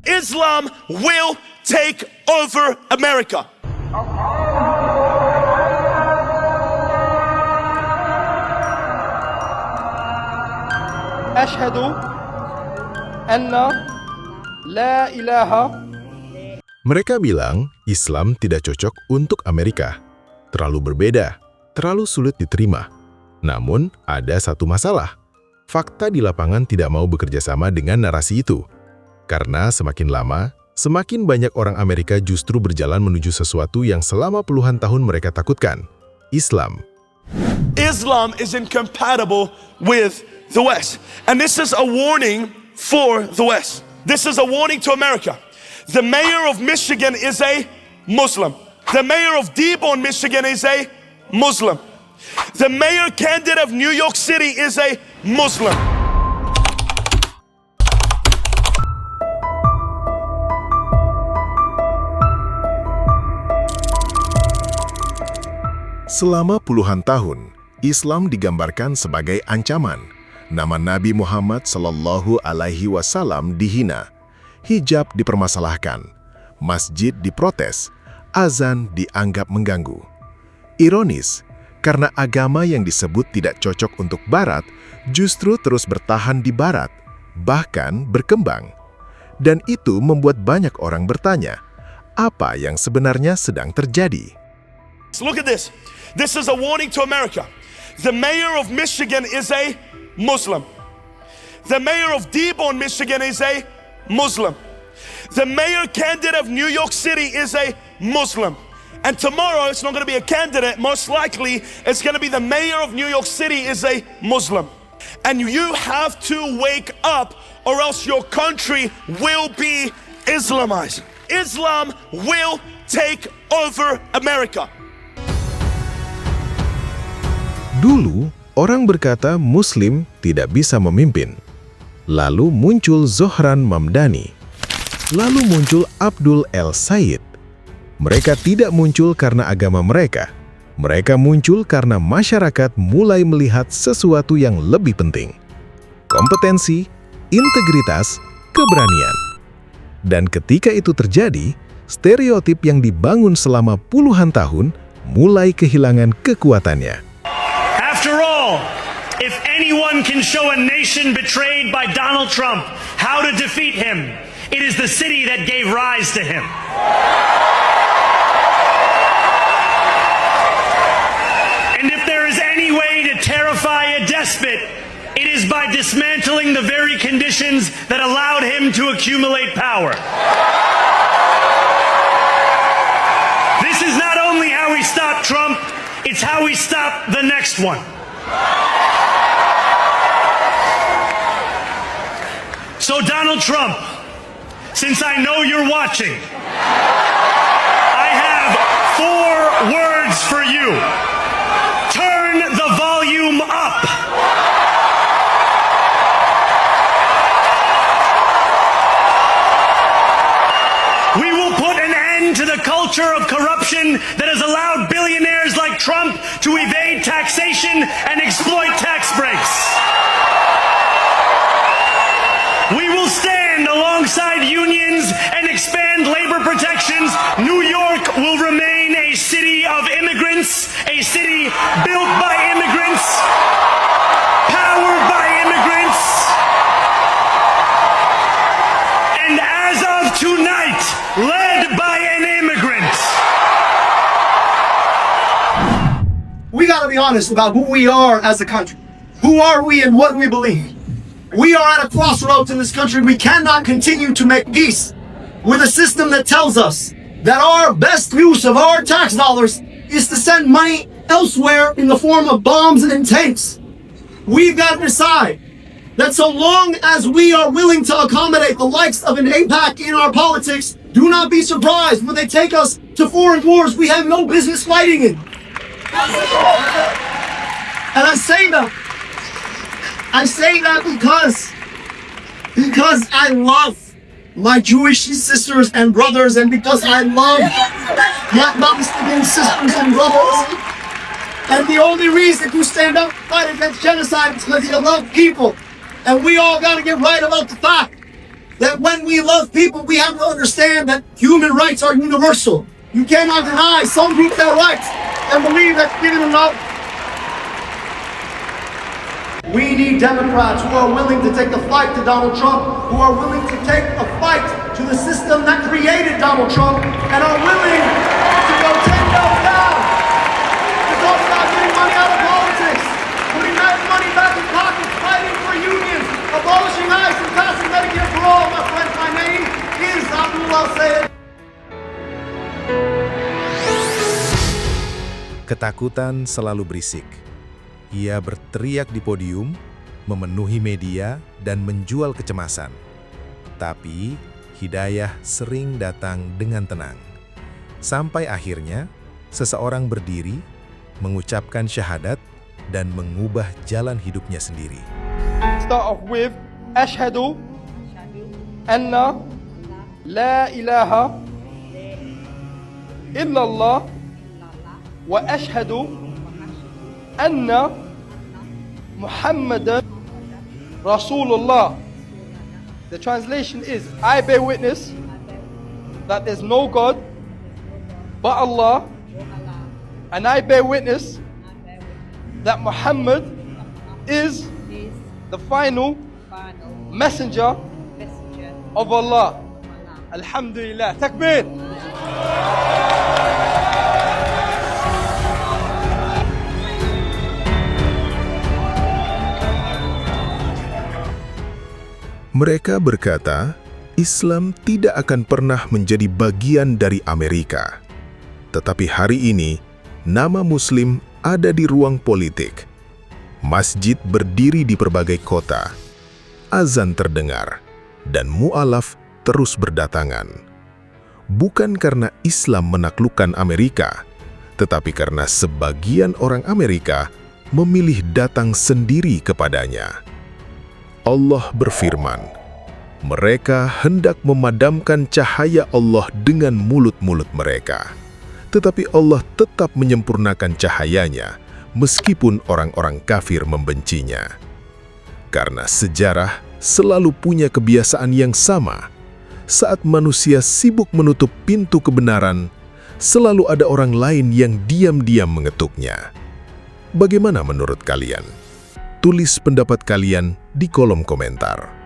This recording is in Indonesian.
Islam will take over America. Ashhadu anna la ilaha. Mereka bilang Islam tidak cocok untuk Amerika. Terlalu berbeda, terlalu sulit diterima. Namun, ada satu masalah. Fakta di lapangan tidak mau bekerja sama dengan narasi itu. Karena semakin lama, semakin banyak orang Amerika justru berjalan menuju sesuatu yang selama puluhan tahun mereka takutkan. Islam. Islam is incompatible with the West. And this is a warning for the West. This is a warning to America. The mayor of Michigan is a Muslim. The mayor of Dearborn, Michigan is a Muslim. The mayor candidate of New York City is a Muslim. Selama puluhan tahun, Islam digambarkan sebagai ancaman. Nama Nabi Muhammad Sallallahu Alaihi Wasallam dihina, hijab dipermasalahkan, masjid diprotes, azan dianggap mengganggu. Ironis, karena agama yang disebut tidak cocok untuk Barat justru terus bertahan di Barat, bahkan berkembang. Dan itu membuat banyak orang bertanya, apa yang sebenarnya sedang terjadi? So look at this. This is a warning to America. The mayor of Michigan is a Muslim. The mayor of Dearborn, Michigan is a Muslim. The mayor candidate of New York City is a Muslim. And tomorrow it's not going to be a candidate. Most likely it's going to be the mayor of New York City is a Muslim. And you have to wake up or else your country will be Islamized. Islam will take over America. Dulu, orang berkata Muslim tidak bisa memimpin. Lalu muncul Zohran Mamdani. Lalu muncul Abdul El Said. Mereka tidak muncul karena agama mereka. Mereka muncul karena masyarakat mulai melihat sesuatu yang lebih penting. Kompetensi, integritas, keberanian. Dan ketika itu terjadi, stereotip yang dibangun selama puluhan tahun mulai kehilangan kekuatannya. After all, if anyone can show a nation betrayed by Donald Trump how to defeat him, it is the city that gave rise to him. And if there is any way to terrify a despot, it is by dismantling the very conditions that allowed him to accumulate power. This is not only how we stop Trump, it's how we stop the next one. So Donald Trump, since I know you're watching, I have 4 words for you. Turn the volume up. We will put an end to the culture of corruption that has allowed billionaires like Trump to evade taxation and exploit tax breaks. We will stand alongside unions and expand labor protections. New York will remain a city of immigrants, a city built by immigrants, powered by immigrants. And as of tonight, led by an immigrant. We gotta be honest about who we are as a country. Who are we and what we believe? We are at a crossroads in this country. We cannot continue to make peace with a system that tells us that our best use of our tax dollars is to send money elsewhere in the form of bombs and tanks. We've got to decide that so long as we are willing to accommodate the likes of an AIPAC in our politics, do not be surprised when they take us to foreign wars we have no business fighting in. And I say that because I love my Jewish sisters and brothers, and because I love my Muslim sisters and brothers. And the only reason to stand up and fight against genocide is because you love people. And we all got to get right about the fact that when we love people, we have to understand that human rights are universal. You cannot deny some people their rights and believe that's giving them up. We need Democrats who are willing to take the fight to Donald Trump, who are willing to take a fight to the system that created Donald Trump, and are willing to go 10 toes down to talk about getting money out of politics, putting that money back in pockets, fighting for unions, abolishing ICE and passing Medicare for all. My friends, my name is Abdul Al-Sayed. Ketakutan selalu berisik. Ia berteriak di podium, memenuhi media, dan menjual kecemasan. Tapi, hidayah sering datang dengan tenang. Sampai akhirnya, seseorang berdiri, mengucapkan syahadat, dan mengubah jalan hidupnya sendiri. Start off with Ashhadu anna la ilaha illallah wa ashhadu anna Muhammadan Rasulullah. The translation is, I bear witness that there's no God but Allah, and I bear witness that Muhammad is the final messenger of Allah. Alhamdulillah. Takbir. Mereka berkata, Islam tidak akan pernah menjadi bagian dari Amerika. Tetapi hari ini, nama Muslim ada di ruang politik. Masjid berdiri di berbagai kota. Azan terdengar, dan mu'alaf terus berdatangan. Bukan karena Islam menaklukkan Amerika, tetapi karena sebagian orang Amerika memilih datang sendiri kepadanya. Allah berfirman, mereka hendak memadamkan cahaya Allah dengan mulut-mulut mereka. Tetapi Allah tetap menyempurnakan cahayanya, meskipun orang-orang kafir membencinya. Karena sejarah selalu punya kebiasaan yang sama. Saat manusia sibuk menutup pintu kebenaran, selalu ada orang lain yang diam-diam mengetuknya. Bagaimana menurut kalian? Tulis pendapat kalian di kolom komentar.